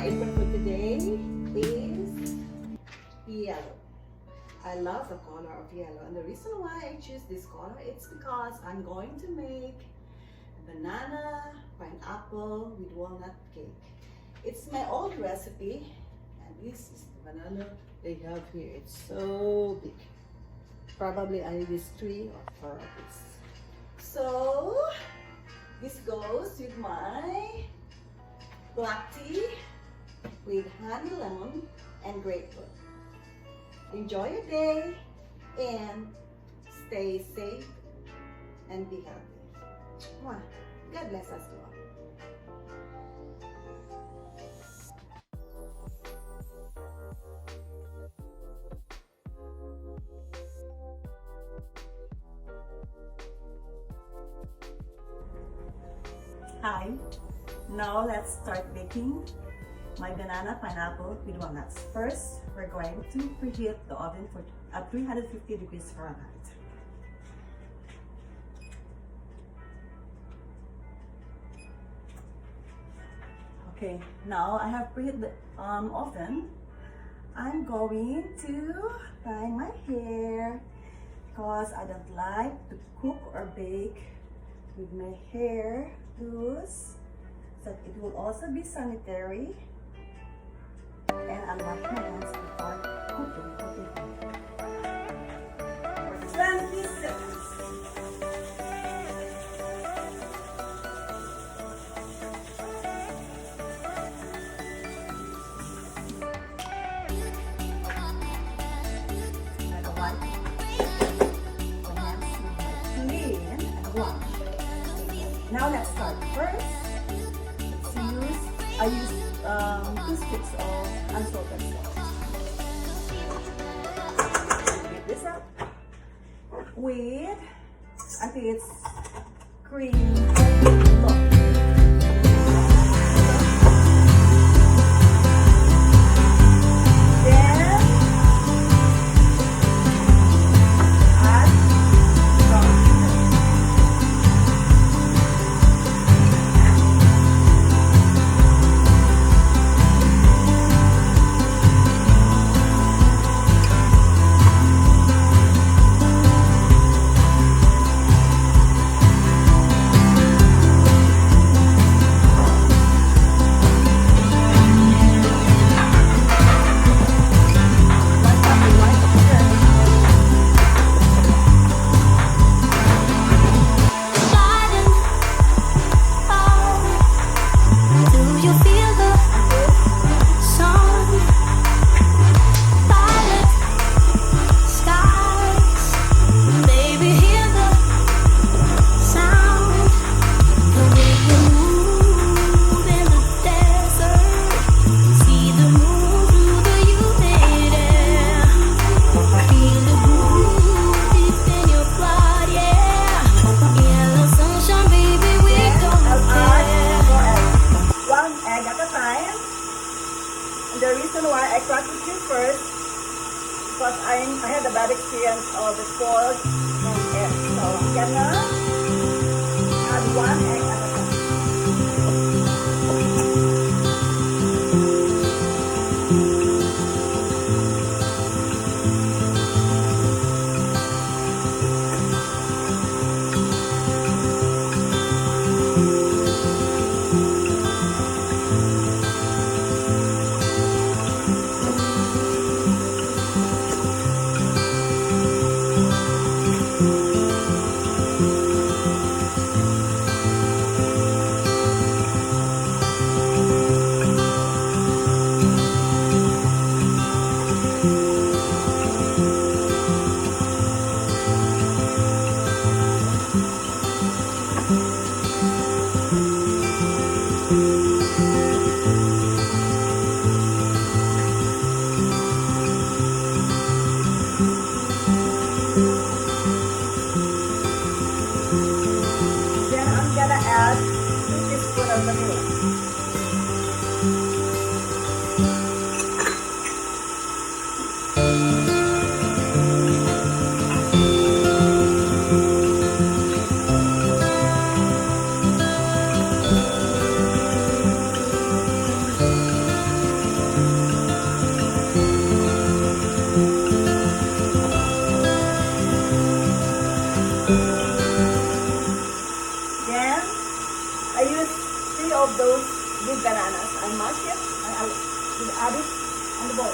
my input for today is yellow. I love the color of yellow, and the reason why I choose this color it's because I'm going to make banana pineapple with walnut cake. It's my old recipe, and this is the banana they have here. It's so big. Probably I use 3 or 4 of this. So this goes with my black tea with honey lemon and grapefruit. Enjoy your day and stay safe and be healthy. God bless us all. Hi, now let's start baking my banana pineapple with walnuts. First, we're going to preheat the oven at 350 degrees Fahrenheit. Okay, now I have preheated the oven. I'm going to tie my hair because I don't like to cook or bake with my hair loose, so it will also be sanitary, and I'll wash my hands before cooking. For 20 seconds. Like a wipe. My hands will be clean and wash. Now let's start. First, I use 2 sticks of unsalted salt. Get this up with until it's cream loaf. The reason why I cracked the egg first because I had a bad experience of the spoiled egg. So I'm gonna add 1 egg at a time. 3 of those big bananas. I mash it. I'll add it on the bowl.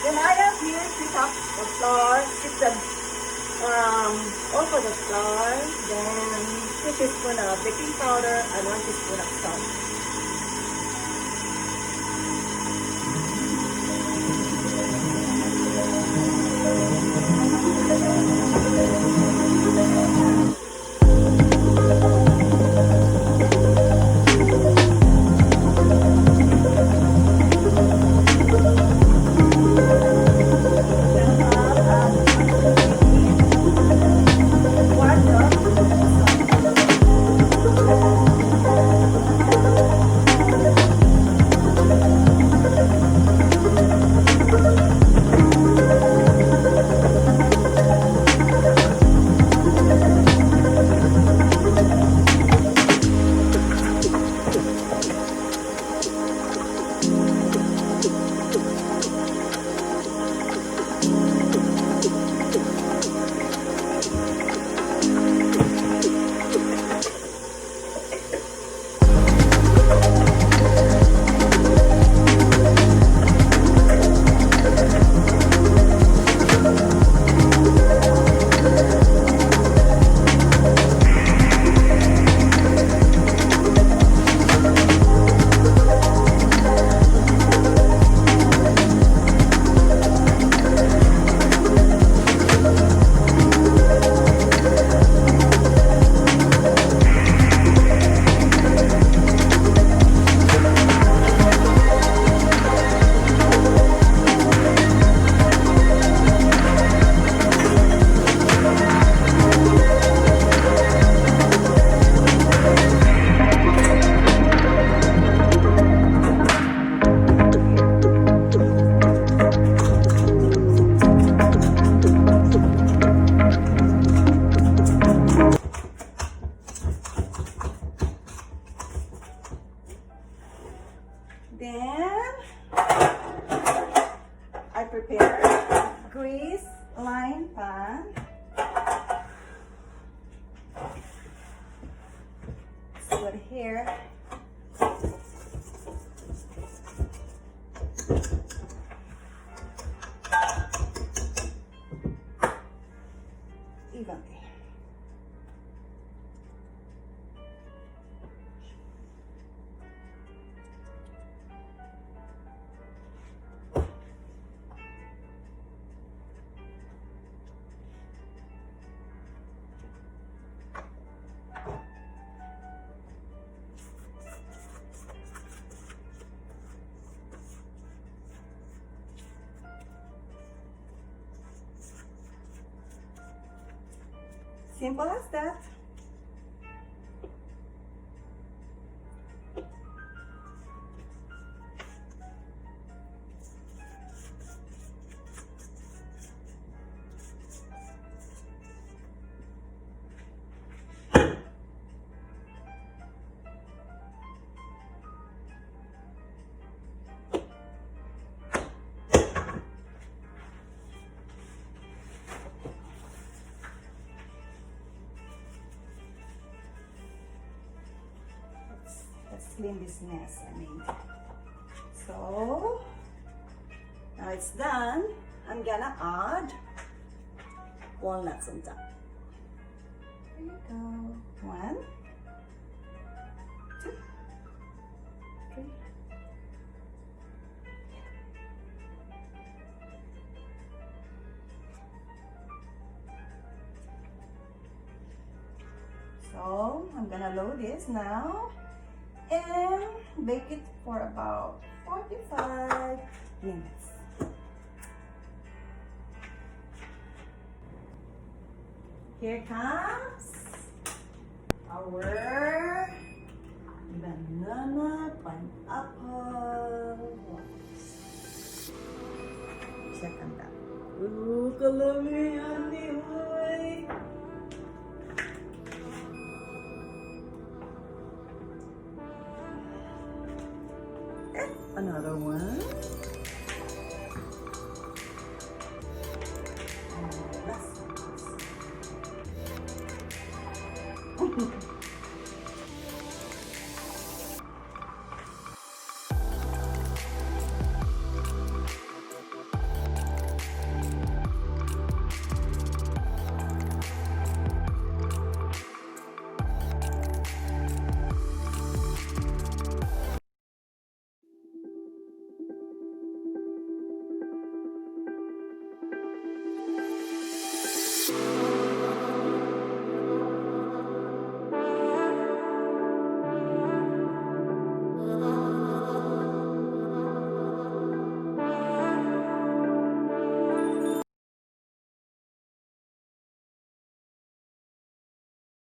Then I have here 3 cups of flour, sifted over the flour, then 2 teaspoons of baking powder and 1 teaspoon of salt. Then I prepare grease lined pan. So put here. Evenly. Simple as that. clean this mess I made. So now it's done. I'm gonna add walnuts on top. There you go. 1, 2, 3. So I'm gonna load this now and bake it for about 45 minutes. Here comes our banana pineapple waffles. Check on that. Ooh, kalami, honey, hoy. Another one. And last one.